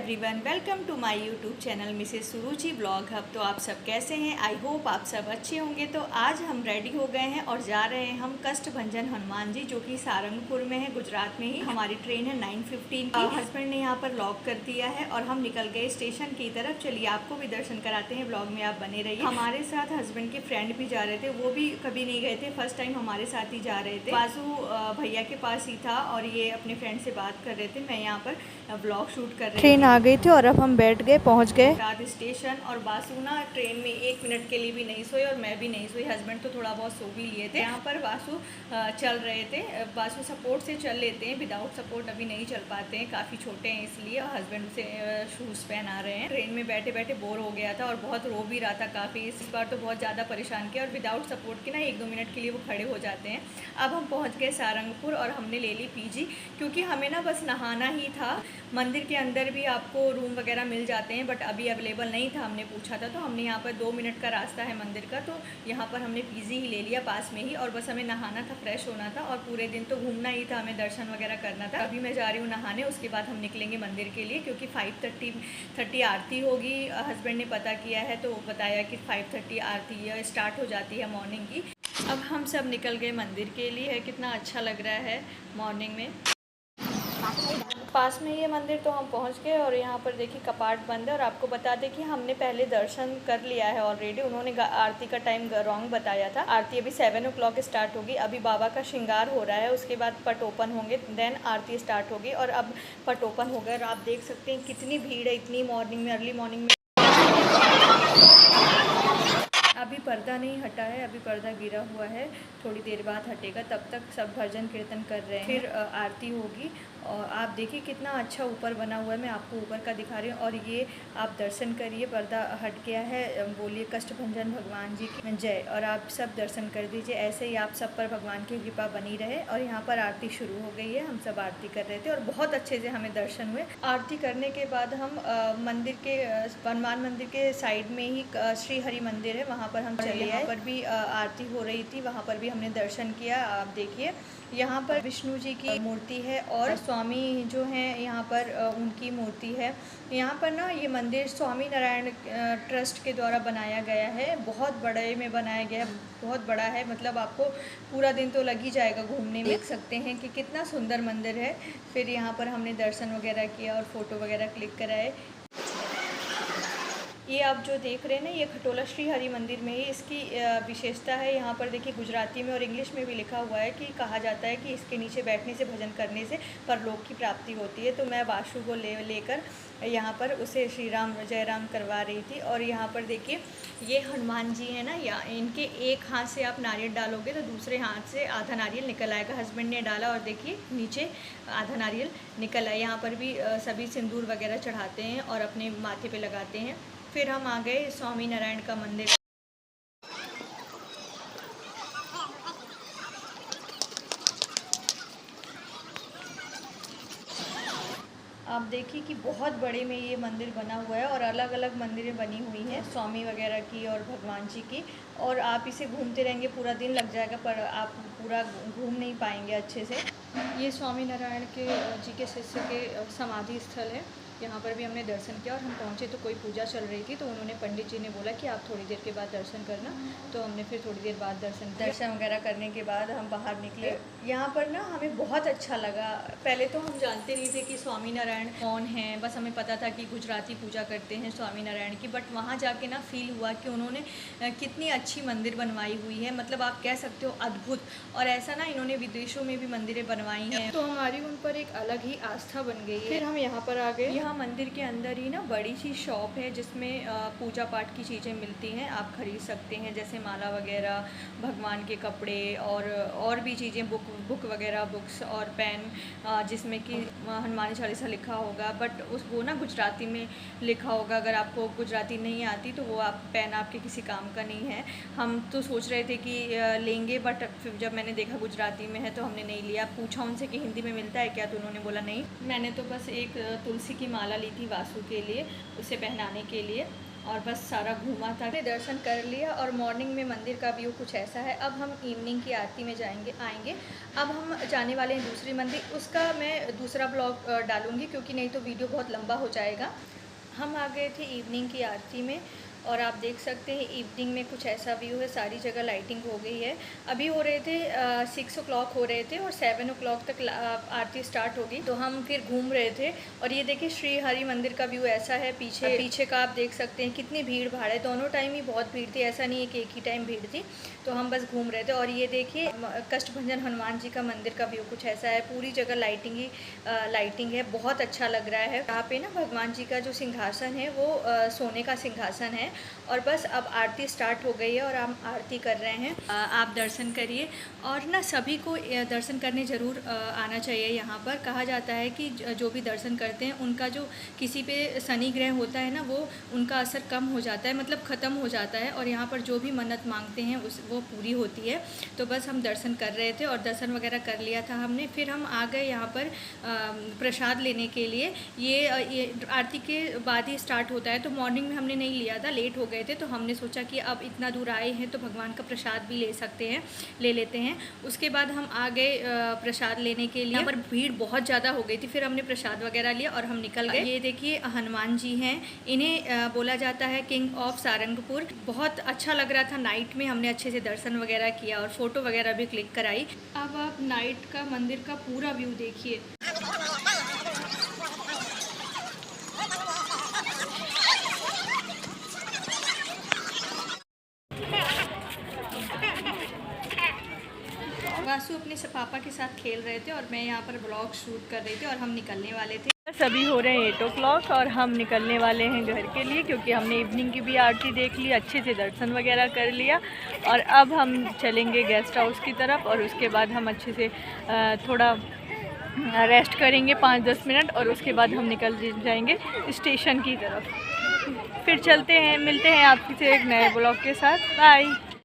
Everyone, welcome to my YouTube channel Mrs Suruchi blog hub. तो आप सब कैसे हैं? आई होप आप सब अच्छे होंगे। तो आज हम रेडी हो गए हैं और जा रहे हैं हम कष्टभंजन हनुमान जी, जो कि सारंगपुर में है, गुजरात में ही। हमारी ट्रेन है 9:15 की। हस्बैंड ने यहाँ पर लॉक कर दिया है और हम निकल गए स्टेशन की तरफ। चलिए आपको भी दर्शन कराते हैं, ब्लॉग में आप बने रहिए। हमारे साथ हस्बैंड के फ्रेंड भी जा रहे थे, वो भी कभी नहीं गए थे, फर्स्ट टाइम हमारे साथ ही जा रहे थे। बासु भैया के पास ही था और ये अपने फ्रेंड से बात कर रहे थे। मैं यहाँ पर ब्लॉग शूट कर रही थी। ट्रेन आ गई थी और अब हम बैठ गए, पहुंच गए रात स्टेशन। और बासु ना ट्रेन में 1 मिनट के लिए भी नहीं सोई और मैं भी नहीं सोई। हस्बैंड तो थोड़ा बहुत सो भी लिए थे। यहाँ पर बासु चल रहे थे। बासु सपोर्ट से चल लेते हैं, विदाउट सपोर्ट अभी नहीं चल पाते हैं, काफ़ी छोटे हैं इसलिए। और हस्बैंड से शूज़ पहना रहे हैं। ट्रेन में बैठे बैठे बोर हो गया था और बहुत रो भी रहा था काफ़ी। इस बार तो बहुत ज़्यादा परेशान किया। और विदाउट सपोर्ट के ना 1-2 मिनट के लिए वो खड़े हो जाते हैं। अब हम पहुँच गए सारंगपुर और हमने ले ली पीजी, क्योंकि हमें ना बस नहाना ही था। मंदिर के अंदर भी आपको रूम वगैरह मिल जाते हैं, बट अभी अवेलेबल नहीं था। हमने पूछा था तो हमने यहाँ पर 2 मिनट का रास्ता है मंदिर का, तो यहाँ पर हमने पीजी ही ले लिया पास में ही। और बस हमें नहाना था, फ्रेश होना था और पूरे दिन तो घूमना ही था, हमें दर्शन वगैरह करना था। अभी मैं जा रही हूँ नहाने, उसके बाद हम निकलेंगे मंदिर के लिए, क्योंकि 5:30 आरती होगी। हस्बैंड ने पता किया है तो बताया कि 5:30 आरती स्टार्ट हो जाती है मॉर्निंग की। अब हम सब निकल गए मंदिर के लिए। कितना अच्छा लग रहा है मॉर्निंग में। पास में ये मंदिर तो हम पहुंच गए और यहाँ पर देखिए कपाट बंद है। और आपको बता दें कि हमने पहले दर्शन कर लिया है ऑलरेडी। उन्होंने आरती का टाइम रॉन्ग बताया था। आरती अभी 7 o'clock स्टार्ट होगी। अभी बाबा का श्रृंगार हो रहा है, उसके बाद पट ओपन होंगे, देन आरती स्टार्ट होगी। और अब पट ओपन हो गए और आप देख सकते हैं कितनी भीड़ है इतनी मॉर्निंग में, अर्ली मॉर्निंग में। अभी पर्दा नहीं हटा है, अभी पर्दा गिरा हुआ है, थोड़ी देर बाद हटेगा। तब तक सब भजन कीर्तन कर रहे हैं, फिर आरती होगी। और आप देखिए कितना अच्छा ऊपर बना हुआ है, मैं आपको ऊपर का दिखा रही हूँ। और ये आप दर्शन करिए, पर्दा हट गया है। बोलिए कष्टभंजन भगवान जी की जय। और आप सब दर्शन कर दीजिए, ऐसे ही आप सब पर भगवान की कृपा बनी रहे। और यहाँ पर आरती शुरू हो गई है, हम सब आरती कर रहे थे और बहुत अच्छे से हमें दर्शन हुए। आरती करने के बाद हम मंदिर के हनुमान मंदिर के साइड में ही श्री हरि मंदिर है, वहाँ पर हम चले। यहाँ पर भी आरती हो रही थी, वहाँ पर भी हमने दर्शन किया। आप देखिए यहाँ पर विष्णु जी की मूर्ति है और स्वामी जो हैं यहाँ पर उनकी मूर्ति है। यहाँ पर ना ये मंदिर स्वामी नारायण ट्रस्ट के द्वारा बनाया गया है। बहुत बड़े में बनाया गया है, बहुत बड़ा है। मतलब आपको पूरा दिन तो लग ही जाएगा घूमने में। देख सकते हैं कि कितना सुंदर मंदिर है। फिर यहाँ पर हमने दर्शन वगैरह किया और फ़ोटो वगैरह क्लिक कराए। ये आप जो देख रहे हैं ना, ये खटोला श्री हरि मंदिर में ही इसकी विशेषता है। यहाँ पर देखिए गुजराती में और इंग्लिश में भी लिखा हुआ है कि कहा जाता है कि इसके नीचे बैठने से, भजन करने से परलोक की प्राप्ति होती है। तो मैं वाशु को लेकर यहाँ पर उसे श्री राम जय राम करवा रही थी। और यहाँ पर देखिए ये हनुमान जी हैं ना, या इनके एक हाथ से आप नारियल डालोगे तो दूसरे हाथ से आधा नारियल निकल आएगा। हस्बैंड ने डाला और देखिए नीचे आधा नारियल निकल आया। यहाँ पर भी सभी सिंदूर वगैरह चढ़ाते हैं और अपने माथे पे लगाते हैं। फिर हम आ गए स्वामी नारायण का मंदिर। आप देखिए कि बहुत बड़े में ये मंदिर बना हुआ है और अलग अलग मंदिरें बनी हुई हैं स्वामी वगैरह की और भगवान जी की। और आप इसे घूमते रहेंगे, पूरा दिन लग जाएगा, पर आप पूरा घूम नहीं पाएंगे अच्छे से। ये स्वामी नारायण के जी के शिष्य के समाधि स्थल है। यहाँ पर भी हमने दर्शन किया और हम पहुँचे तो कोई पूजा चल रही थी, तो उन्होंने पंडित जी ने बोला कि आप थोड़ी देर के बाद दर्शन करना। तो हमने फिर थोड़ी देर बाद दर्शन वगैरह करने के बाद हम बाहर निकले। यहाँ पर ना हमें बहुत अच्छा लगा। पहले तो हम जानते नहीं थे कि स्वामी नारायण कौन हैं, बस हमें पता था कि गुजराती पूजा करते हैं स्वामी नारायण की। बट वहाँ जाके ना फील हुआ कि उन्होंने कितनी अच्छी मंदिर बनवाई हुई है, मतलब आप कह सकते हो अद्भुत। और ऐसा ना इन्होंने विदेशों में भी मंदिरें बनवाई हैं, तो हमारी उन पर एक अलग ही आस्था बन गई है। फिर हम यहाँ पर आ गए। यहाँ मंदिर के अंदर ही ना बड़ी सी शॉप है जिसमें पूजा पाठ की चीज़ें मिलती हैं, आप खरीद सकते हैं, जैसे माला वगैरह, भगवान के कपड़े और भी चीज़ें, बुक वगैरह, बुक्स और पेन, जिसमें कि हनुमान चालीसा लिखा होगा। बट वो ना गुजराती में लिखा होगा। अगर आपको गुजराती नहीं आती तो वो आप पेन आपके किसी काम का नहीं है। हम तो सोच रहे थे कि लेंगे, बट फिर जब मैंने देखा गुजराती में है तो हमने नहीं लिया। पूछा उनसे कि हिंदी में मिलता है क्या, तो उन्होंने बोला नहीं। मैंने तो बस एक तुलसी की माला ली थी वासु के लिए, उसे पहनाने के लिए। और बस सारा घूमा था, दर्शन कर लिया। और मॉर्निंग में मंदिर का व्यू कुछ ऐसा है। अब हम इवनिंग की आरती में आएंगे। अब हम जाने वाले हैं दूसरी मंदिर, उसका मैं दूसरा ब्लॉग डालूँगी क्योंकि नहीं तो वीडियो बहुत लंबा हो जाएगा। हम आ गए थे इवनिंग की आरती में और आप देख सकते हैं इवनिंग में कुछ ऐसा व्यू है, सारी जगह लाइटिंग हो गई है। अभी हो रहे थे 6 o'clock हो रहे थे और 7 o'clock तक आरती स्टार्ट होगी, तो हम फिर घूम रहे थे। और ये देखिए श्री हरि मंदिर का व्यू ऐसा है, पीछे का आप देख सकते हैं कितनी भीड़ भाड़ है। दोनों टाइम ही बहुत भीड़ थी, ऐसा नहीं है कि एक ही टाइम भीड़ थी। तो हम बस घूम रहे थे। और ये देखिए कष्टभंजन हनुमान जी का मंदिर का व्यू कुछ ऐसा है, पूरी जगह लाइटिंग है, बहुत अच्छा लग रहा है। यहाँ पे ना भगवान जी का जो सिंहासन है वो सोने का सिंहासन है। और बस अब आरती स्टार्ट हो गई है और हम आरती कर रहे हैं। आप दर्शन करिए और ना सभी को दर्शन करने ज़रूर आना चाहिए। यहाँ पर कहा जाता है कि जो भी दर्शन करते हैं उनका जो किसी पे शनि ग्रह होता है ना, वो उनका असर कम हो जाता है, मतलब ख़त्म हो जाता है। और यहाँ पर जो भी मन्नत मांगते हैं वो पूरी होती है। तो बस हम दर्शन कर रहे थे और दर्शन वगैरह कर लिया था हमने। फिर हम आ गए यहाँ पर प्रसाद लेने के लिए। ये आरती के बाद ही स्टार्ट होता है, तो मॉर्निंग में हमने नहीं लिया था, लेट हो गए थे। तो हमने सोचा कि अब इतना दूर आए हैं तो भगवान का प्रसाद भी ले लेते हैं। उसके बाद हम आ गए प्रसाद लेने के लिए। यहाँ पर भीड़ बहुत ज़्यादा हो गई थी, फिर हमने प्रसाद वगैरह लिया और हम निकल गए। ये देखिए हनुमान जी हैं, इन्हें बोला जाता है किंग ऑफ सारंगपुर। बहुत अच्छा लग रहा था, नाइट में हमने अच्छे से दर्शन वगैरह किया और फोटो वगैरह भी क्लिक कराई। अब आप नाइट का मंदिर का पूरा व्यू देखिए। वासु अपने पापा के साथ खेल रहे थे और मैं यहाँ पर ब्लॉग शूट कर रही थी और हम निकलने वाले थे। सभी हो रहे हैं 8 o'clock और हम निकलने वाले हैं घर के लिए, क्योंकि हमने इवनिंग की भी आरती देख ली, अच्छे से दर्शन वगैरह कर लिया। और अब हम चलेंगे गेस्ट हाउस की तरफ और उसके बाद हम अच्छे से थोड़ा रेस्ट करेंगे 5-10 मिनट और उसके बाद हम निकल जाएंगे स्टेशन की तरफ। फिर चलते हैं, मिलते हैं आपसे एक नए ब्लॉग के साथ। बाय।